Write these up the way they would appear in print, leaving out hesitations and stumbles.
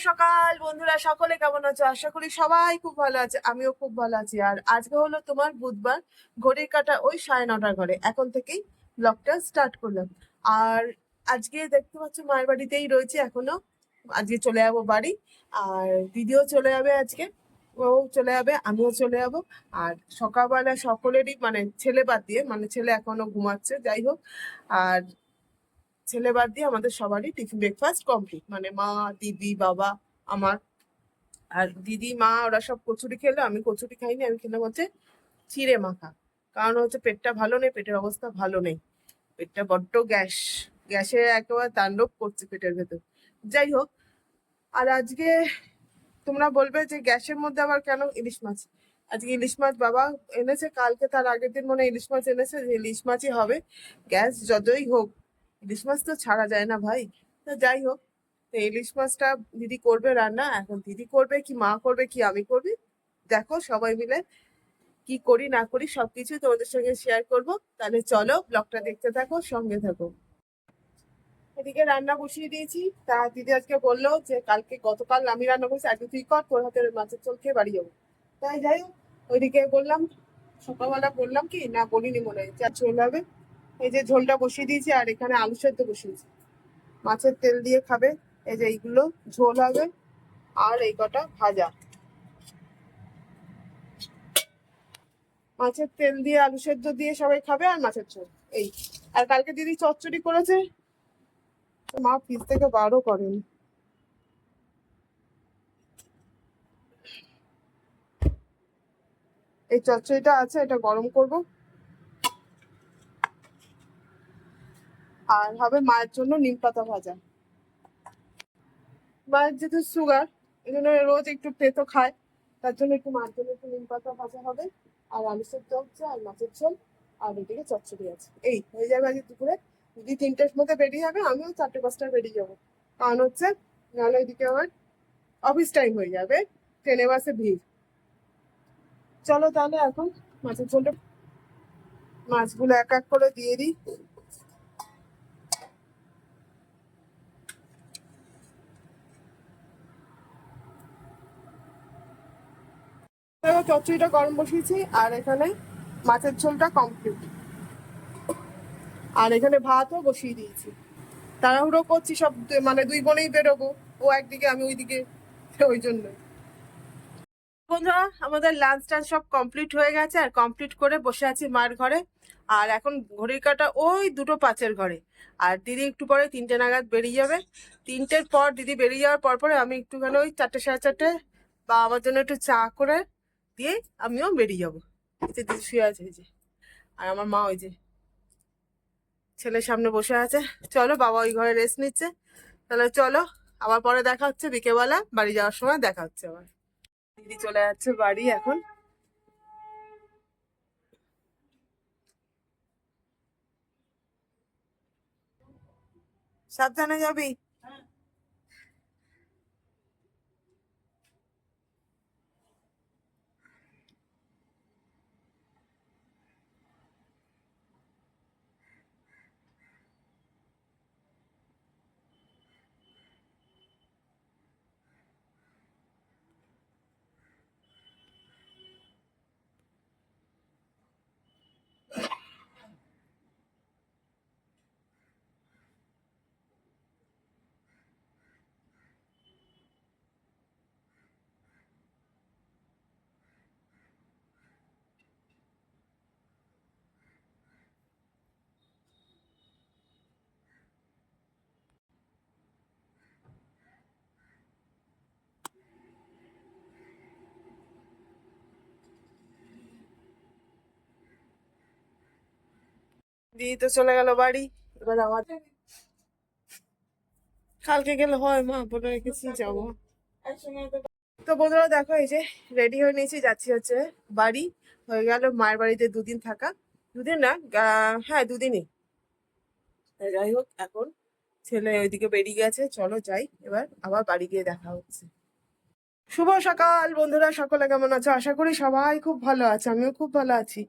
সকাল বন্ধুরা, সকলে কেমন আছো? আশা করি সবাই খুব ভালো আছে, আমিও খুব ভালো আছি। আর আজকে হলো তোমার বুধবার, ঘড়ির কাঁটা ওই 9:30 ঘরে। এখন থেকেই ব্লগটা স্টার্ট করলাম। আর আজকে দেখতে পাচ্ছ মায়ের বাড়িতেই রয়েছে এখনো। আজকে চলে যাবো বাড়ি, আর দিদিও চলে যাবে আজকে, ও চলে যাবে, আমিও চলে যাবো। আর সকালবেলা সকলেরই মানে ছেলে বাদ দিয়ে, মানে ছেলে এখনো ঘুমাচ্ছে, যাই হোক। আর ছেলে বাদ দিয়ে আমাদের সবারই টিফিন ব্রেকফাস্ট কমপ্লিট, মানে মা, দিদি, বাবা, আমার। আর দিদি, মা ওরা সব কচুরি খেলো, আমি কচুরি খাইনি, আমি খেলাম হচ্ছে চিড়ে মাখা। কারণ হচ্ছে পেটটা ভালো নেই, পেটের অবস্থা ভালো নেই, পেটটা বড্ড গ্যাসে একেবারে তাণ্ডব করছে পেটের ভেতর। যাই হোক। আর আজকে তোমরা বলবে যে গ্যাসের মধ্যে আবার কেন ইলিশ মাছ? আজকে ইলিশ মাছ বাবা এনেছে, কালকে তার আগের দিন মনে হয় ইলিশ মাছ এনেছে, যে ইলিশ মাছই হবে। গ্যাস যতই হোক, ইলিশ মাছ তো ছাড়া যায় না ভাই। তো যাই হোক, তো ইলিশ মাছটা দিদি করবে রান্না। এখন দিদি করবে কি, মা করবে কি, আমি করবি, দেখো সবাই মিলে কি করি না করি সবকিছু তোমাদের সঙ্গে শেয়ার করব। তাহলে চলো ব্লগটা দেখতে থাকো, সঙ্গে থাকো। এদিকে রান্না বসিয়ে দিয়েছি। তা দিদি আজকে বললো যে কালকে গতকাল আমি রান্না করছি, আজকে তুই কর, তোর হাতের মাছের ঝোল খেয়ে বাড়ি যাবো। তাই যাই হোক, ওইদিকে বললাম, সকালবেলা বললাম কি না বলিনি মনে হয়, যা ঝোল হবে। এই যে ঝোলটা বসিয়ে দিয়েছি, আর এখানে আলু সেদ্ধ বসিয়েছি, মাছের তেল দিয়ে খাবে। এই যে এইগুলো ঝোল হবে, আর এই কটা ভাজা, মাছের তেল দিয়ে আলু সেদ্ধ দিয়ে সবাই খাবে, আর মাছের ঝোল এই। আর কালকে দিদি চচ্চড়ি করেছে, মা ফ্রিজ থেকে বারও করেনি। এই চচ্চড়িটা আছে, এটা গরম করব। আর হবে মায়ের জন্য নিম পাতা ভাজা। মায়ের যেহেতু সুগার, এই জন্য রোজ একটু তেতো খায়, তার জন্য একটু মায়ের জন্য একটু নিম পাতা ভাজা হবে। আর আলু সেদ্ধ হচ্ছে, আর মাছের ঝোল, আর এদিকে চচ্চড়ি আছে। এই হয়ে যাবে আজকে দুপুরে। দিদি 3টের মধ্যে বেরিয়ে যাবে, আমিও 4টে-5টায় বেরিয়ে যাবো। কারণ হচ্ছে নাহলে এদিকে আমার অফিস টাইম হয়ে যাবে, ট্রেনে বাসে ভিড়। চলো তাহলে এখন মাছের ঝোলটা, মাছগুলো এক এক করে দিয়ে দিই। চচ্চড়িটা গরম বসিয়েছি, আর এখানে মাছের ঝোলটা কমপ্লিট, আর এখানে ভাতও বসিয়ে দিয়েছি। তাড়াহুড়ো করছি সব, মানে দুই বোনেই বেরোবো, ও একদিকে আমি ওইদিকে, ওই জন্য। বন্ধুরা, আমাদের লাঞ্চ টাঞ্চ সব কমপ্লিট হয়ে গেছে, আর কমপ্লিট করে বসে আছি মার ঘরে। আর এখন ঘড়ির কাঁটা ওই 2:05 ঘরে। আর দিদি একটু পরে 3টে নাগাদ বেরিয়ে যাবে। 3টের পর দিদি বেরিয়ে যাওয়ার পর পরে আমি একটুখানি ওই 4টে, 4:30 বা আমার জন্য একটু চা করে দিয়ে আমিও বেরিয়ে যাবো। এই যে দিদি শুয়ে আছে, এই যে। আর আমার মা ওই যে ছেলের সামনে বসে আছে। চলো, বাবা ওই ঘরে রেস্ট নিচ্ছে। তাহলে চলো, আবার পরে দেখা হচ্ছে বিকেলবেলা, বাড়ি যাওয়ার সময় দেখা হচ্ছে আবার। দিদি চলে যাচ্ছে বাড়ি এখন। সাবধানে যাবি। দিদি তো চলে গেল বাড়ি। এবার আমার কালকে গেলে হয়, মা বলে রেখেছি যাবো। তো বন্ধুরা দেখো, এই যে রেডি হয়ে নিয়েছি, যাচ্ছি হচ্ছে বাড়ি। হয়ে গেল মায়ের বাড়িতে 2 দিন থাকা। 2 দিন না, হ্যাঁ 2 দিনই। যাই হোক, এখন ছেলে ওইদিকে বেরিয়ে গেছে, চলো যাই এবার, আবার বাড়ি গিয়ে দেখা হচ্ছে। শুভ সকাল বন্ধুরা, সকলে কেমন আছো? আশা করি সবাই খুব ভালো আছে, আমিও খুব ভালো আছি।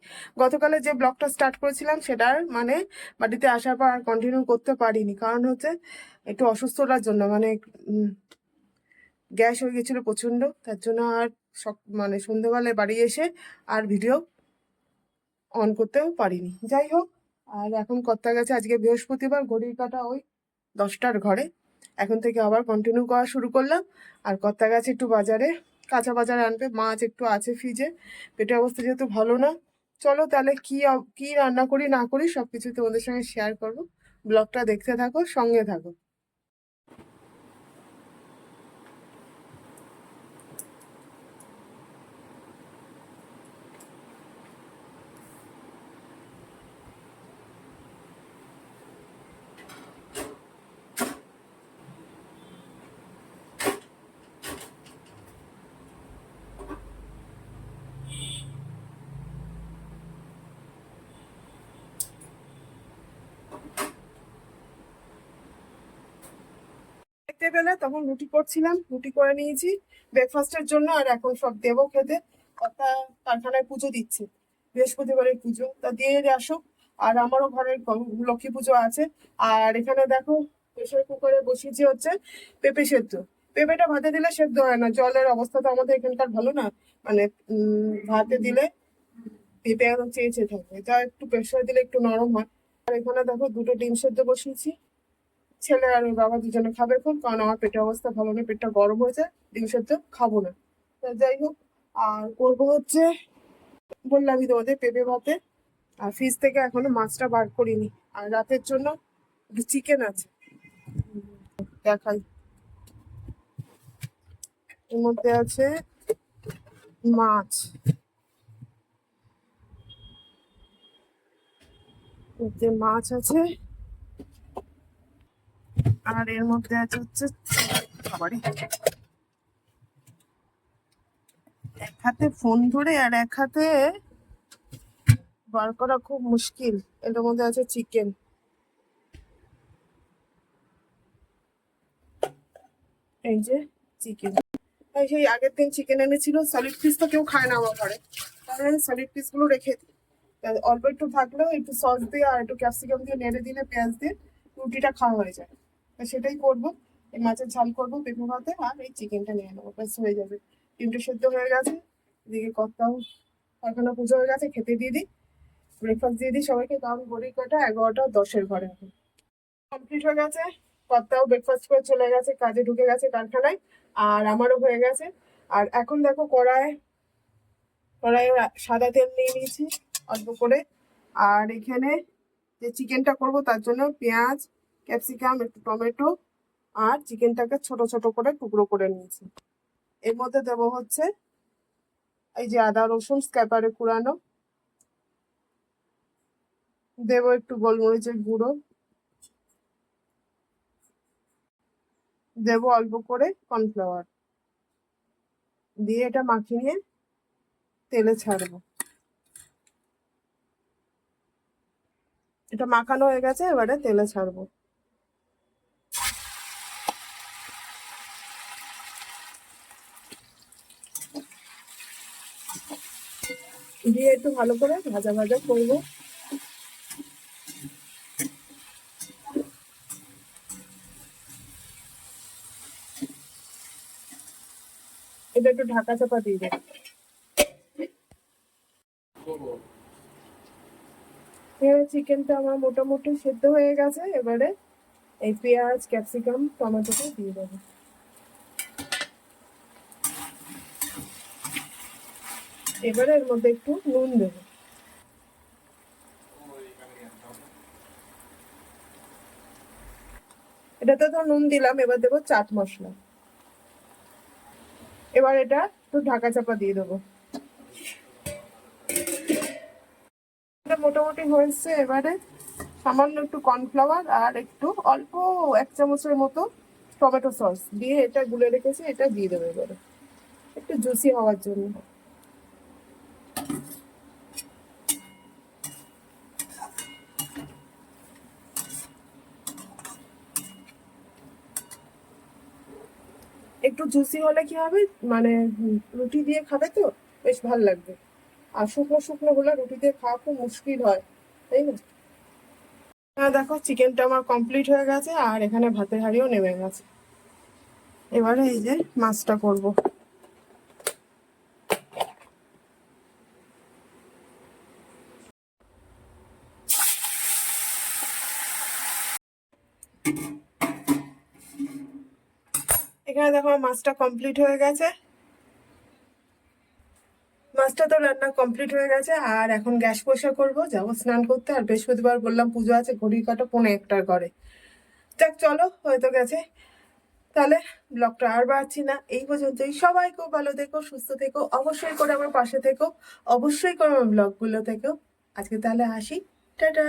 গতকালে যে ব্লগটা স্টার্ট করেছিলাম সেটার মানে বাড়িতে আসার পর আর কন্টিনিউ করতে পারিনি, কারণ হচ্ছে একটু অসুস্থতার জন্য, মানে গ্যাস হয়ে গেছিলো প্রচণ্ড, তার জন্য আর মানে সন্ধ্যেবেলায় বাড়ি এসে আর ভিডিও অন করতেও পারিনি। যাই হোক, আর এখন কর্তা গেছে, আজকে বৃহস্পতিবার, ঘড়ির কাঁটা ওই 10টার ঘরে। এখন থেকে আবার কন্টিনিউ করা শুরু করলাম। আর কর্তা গেছে একটু বাজারে, কাঁচা বাজার আনবে, মাছ একটু আছে ফ্রিজে। পেটের অবস্থা যেহেতু ভালো না, চলো তাহলে কি রান্না করি না করি সব কিছু তোমাদের সঙ্গে শেয়ার করবো। ব্লগটা দেখতে থাকো, সঙ্গে থাকো। দেখতে পেলে তখন রুটি করছিলাম, রুটি করে নিয়েছি ব্রেকফাস্টের জন্য। আর এখন সব দেবো খেতে। কথা কারখানায় পুজো দিচ্ছে, বৃহস্পতিবারের পুজো, তা দিয়ে আসুক। আর আমারও ঘরের লক্ষ্মী পুজো আছে। আর এখানে দেখো প্রেশার কুকারে বসিয়েছি হচ্ছে পেঁপে সেদ্ধ। পেঁপেটা ভাতে দিলে সেদ্ধ হয় না, জলের অবস্থা তো আমাদের এখানকার ভালো না, মানে ভাতে দিলে পেঁপে একদম চেয়ে থাকে, যা একটু প্রেশার দিলে একটু নরম হয়। আর এখানে দেখো দুটো ডিম সেদ্ধ বসিয়েছি, ছেলে আর ওর বাবা দুজনে খাবে খুব, কারণ আমার পেটের অবস্থা ভালো নেই, পেটটা গরম হয়ে যায়, ডিম সেদ্ধ খাবো না। তা যাই হোক, আর করবো হচ্ছে বললামই তোমাদের পেঁপে ভাতে। আর ফ্রিজ থেকে এখনো মাছটা বার করিনি। আর রাতের জন্য চিকেন আছে, দেখাই। এর মধ্যে আছে মাছ, মাছ আছে। আর এর মধ্যে আছে হচ্ছে খাবারই। এক হাতে ফোন ধরে আর এক হাতে বার করা খুব মুশকিল। এটার মধ্যে আছে চিকেন, এই যে চিকেন। সেই আগের দিন চিকেন এনেছিল, সলিড পিস তো কেউ খায় না আমার ঘরে, তাহলে সলিড পিস গুলো রেখে দিই। অল্প একটু থাকলেও একটু সস দিয়ে আর একটু ক্যাপসিকাম দিয়ে নেড়ে দিলে, পেঁয়াজ দিয়ে রুটিটা খাওয়া হয়ে যায়। তো সেটাই করবো, এই মাছের ঝাল করবো পেঁপে ভাতে, আর এই চিকেনটা নিয়ে নেবো, ব্যাস হয়ে যাবে। ডিমটা সেদ্ধ হয়ে গেছে, এদিকে কর্তাও কারখানা পুজো হয়ে গেছে, খেতে দিয়ে দিই, ব্রেকফাস্ট দিয়ে দিই সবাইকে, কারণ ঘড়ির কাটা 11টা 10-এর ঘরে এখন কমপ্লিট হয়ে গেছে। কর্তাও ব্রেকফাস্ট করে চলে গেছে, কাজে ঢুকে গেছে কারখানায়। আর আমারও হয়ে গেছে। আর এখন দেখো কড়াইয়ে সাদা তেল নিয়ে নিয়েছি অল্প করে। আর এখানে যে চিকেনটা করব তার জন্য পেঁয়াজ, ক্যাপসিকাম, একটু টমেটো আর চিকেনটাকে ছোট ছোট করে টুকরো করে নিয়েছি। এর মধ্যে দেবো হচ্ছে এই যে আদা রসুন স্ক্যাপারে কুড়ানো, দেবো একটু গোলমরিচের গুঁড়ো, দেবো অল্প করে কর্নফ্লাওয়ার, দিয়ে এটা মাখিয়ে নিয়ে তেলে ছাড়বো। এটা মাখানো হয়ে গেছে, এবারে তেলে ছাড়বো। দিয়ে একটু ভালো করে ভাজা ভাজা করবো। এটা একটু ঢাকা চাপা দিয়ে দেবো। এবারে চিকেনটা আমার মোটামুটি সেদ্ধ হয়ে গেছে, এবারে এই পেঁয়াজ ক্যাপসিকাম টমেটোটা দিয়ে দেবো। এবারে এর মধ্যে একটু নুন দেবো। এটাতে তো নুন দিলাম, এবার দেবো চাট মশলা। এবার এটা একটু ঢাকা চাপা দিয়ে দেবো। এটা মোটামুটি হয়েছে, এবারে সামান্য একটু কর্নফ্লাওয়ার আর একটু অল্প 1 চামচের মতো টমেটো সস দিয়ে এটা গুলে রেখেছি, এটা দিয়ে দেবো এবারে একটু জুসি হওয়ার জন্য। একটু জুসি হলে কি হবে, মানে রুটি দিয়ে খাবে তো বেশ ভালো লাগবে। আর শুকনো শুকনো গুলো রুটি দিয়ে খাওয়া খুব মুশকিল হয়, তাই না? হ্যাঁ দেখো চিকেনটা আমার কমপ্লিট হয়ে গেছে, আর এখানে ভাতের হাঁড়িও নেমে গেছে। এবারে এই যে মাছটা করব। এখানে দেখো মাছটা কমপ্লিট হয়ে গেছে। মাছটা তো রান্না কমপ্লিট হয়ে গেছে, আর এখন গ্যাস পরিষ্কার করবো, যাবো স্নান করতে। আর বৃহস্পতিবার বললাম পুজো আছে, ঘড়ির কাটা 1:45 করে। যাক চলো, হয়তো গেছে। তাহলে ব্লগটা আর বাড়ছি না, এই পর্যন্তই। সবাই খুব ভালো থেকো, সুস্থ থেকো, অবশ্যই করে আমার পাশে থেকো, অবশ্যই করে আমার ব্লগগুলো থেকো। আজকে তাহলে আসি, টাটা।